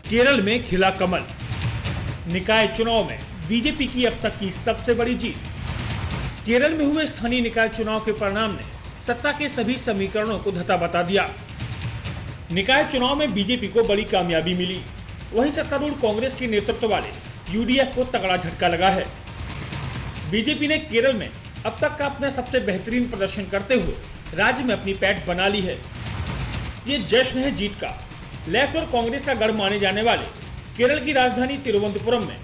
केरल में खिला कमल। निकाय चुनाव में बीजेपी की अब तक की सबसे बड़ी जीत। केरल में हुए स्थानीय निकाय चुनाव के परिणाम ने सत्ता के सभी समीकरणों को धता बता दिया। निकाय चुनाव में बीजेपी को बड़ी कामयाबी मिली, वहीं सत्तारूढ़ कांग्रेस के नेतृत्व वाले यूडीएफ को तगड़ा झटका लगा है। बीजेपी ने केरल में अब तक का अपना सबसे बेहतरीन प्रदर्शन करते हुए राज्य में अपनी पैठ बना ली है। ये जश्न है जीत का। लेफ्ट और कांग्रेस का गढ़ माने जाने वाले केरल की राजधानी तिरुवनंतपुरम में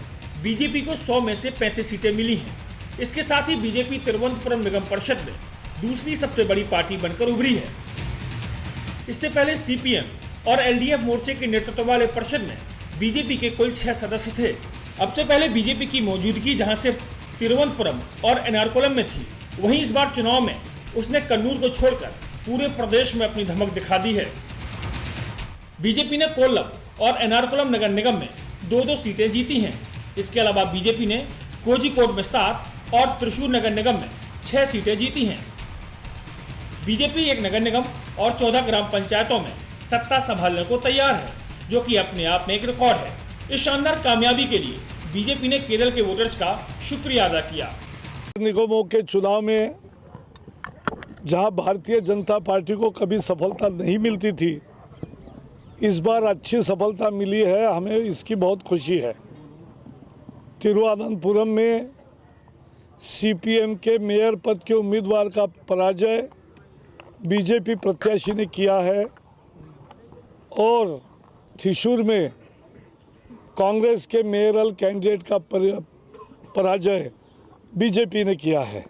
बीजेपी को 100 में से 35 सीटें मिली हैं। इसके साथ ही बीजेपी तिरुवनंतपुरम निगम परिषद में दूसरी सबसे बड़ी पार्टी बनकर उभरी है। इससे पहले सीपीएम और एलडीएफ मोर्चे के नेतृत्व वाले परिषद में बीजेपी के कुल 6 सदस्य थे। अब से पहले बीजेपी की मौजूदगी जहां सिर्फ तिरुवनंतपुरम और एर्नाकुलम में थी, वहीं इस बार चुनाव में उसने कन्नूर को छोड़कर पूरे प्रदेश में अपनी धमक दिखा दी है। बीजेपी ने कोल्लम और एर्नाकुलम नगर निगम में 2-2 सीटें जीती हैं। इसके अलावा बीजेपी ने कोझिकोड में 7 और त्रिशूर नगर निगम में 6 सीटें जीती हैं। बीजेपी एक नगर निगम और 14 ग्राम पंचायतों में सत्ता संभालने को तैयार है, जो कि अपने आप में एक रिकॉर्ड है। इस शानदार कामयाबी के लिए बीजेपी ने केरल के वोटर्स का शुक्रिया अदा किया। निगमों के चुनाव में जहां भारतीय जनता पार्टी को कभी सफलता नहीं मिलती थी, इस बार अच्छी सफलता मिली है। हमें इसकी बहुत खुशी है। तिरुवनंतपुरम में सीपीएम के मेयर पद के उम्मीदवार का पराजय बीजेपी प्रत्याशी ने किया है और त्रिशूर में कांग्रेस के मेयरल कैंडिडेट का पराजय बीजेपी ने किया है।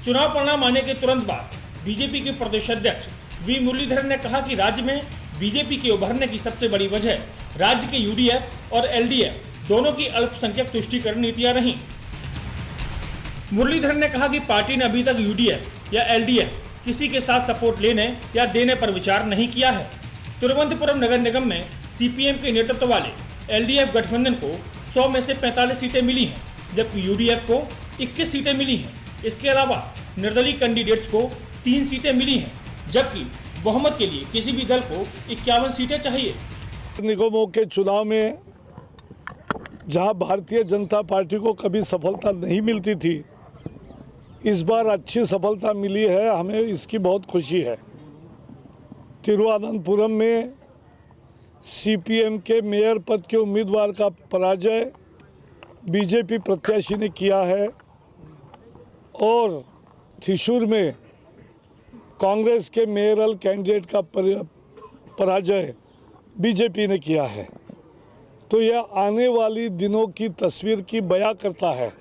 चुनाव परिणाम आने के तुरंत बाद बीजेपी के प्रदेश अध्यक्ष वी मुरलीधरन ने कहा कि राज्य में बीजेपी के उभरने की सबसे बड़ी वजह राज्य के यूडीएफ और एलडीएफ दोनों की अल्पसंख्यक तुष्टीकरण नीतियां रहीं। मुरलीधरन ने कहा कि पार्टी ने अभी तक यूडीएफ या एलडीएफ किसी के साथ सपोर्ट लेने या देने पर विचार नहीं किया है। तिरुवनंतपुरम नगर निगम में सीपीएम के नेतृत्व वाले एलडीएफ गठबंधन को 100 में से 45 सीटें मिली हैं, जबकि यूडीएफ को 21 सीटें मिली हैं। इसके अलावा निर्दलीय कैंडिडेट्स को 3 सीटें मिली हैं, जबकि बहुमत के लिए किसी भी दल को 51 सीटें चाहिए। निगमों के चुनाव में जहां भारतीय जनता पार्टी को कभी सफलता नहीं मिलती थी, इस बार अच्छी सफलता मिली है। हमें इसकी बहुत खुशी है। तिरुवनंतपुरम में सीपीएम के मेयर पद के उम्मीदवार का पराजय बीजेपी प्रत्याशी ने किया है और त्रिशूर में कांग्रेस के मेयरल कैंडिडेट का पराजय बीजेपी ने किया है। तो यह आने वाली दिनों की तस्वीर की बयां करता है।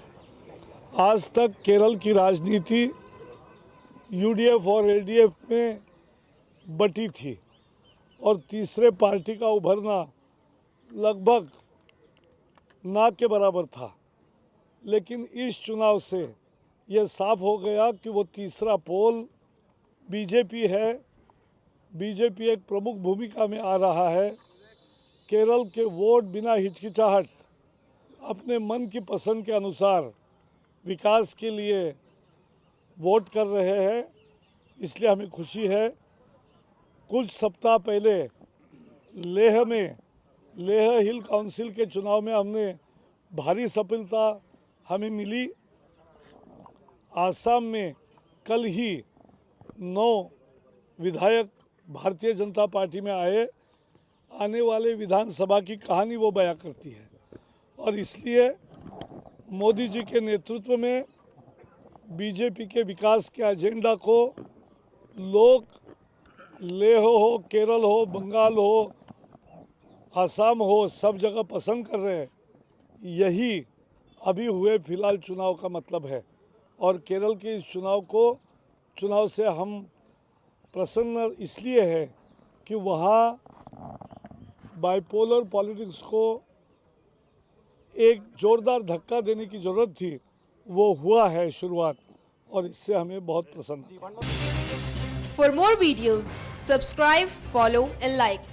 आज तक केरल की राजनीति यूडीएफ और एलडीएफ में बटी थी और तीसरे पार्टी का उभरना लगभग ना के बराबर था, लेकिन इस चुनाव से यह साफ हो गया कि वो तीसरा पोल बीजेपी है। बीजेपी एक प्रमुख भूमिका में आ रहा है। केरल के वोट बिना हिचकिचाहट अपने मन की पसंद के अनुसार विकास के लिए वोट कर रहे हैं, इसलिए हमें खुशी है। कुछ सप्ताह पहले लेह में लेह हिल काउंसिल के चुनाव में हमने भारी सफलता हमें मिली। आसाम में कल ही 9 विधायक भारतीय जनता पार्टी में आए। आने वाले विधानसभा की कहानी वो बयां करती है और इसलिए मोदी जी के नेतृत्व में बीजेपी के विकास के एजेंडा को लोग लेह हो, केरल हो, बंगाल हो, आसाम हो, सब जगह पसंद कर रहे हैं। यही अभी हुए फिलहाल चुनाव का मतलब है और केरल के इस चुनाव से हम प्रसन्न इसलिए है कि वहाँ बाइपोलर पॉलिटिक्स को एक जोरदार धक्का देने की ज़रूरत थी, वो हुआ है शुरुआत और इससे हमें बहुत प्रसन्न है। For more videos, subscribe, follow and like.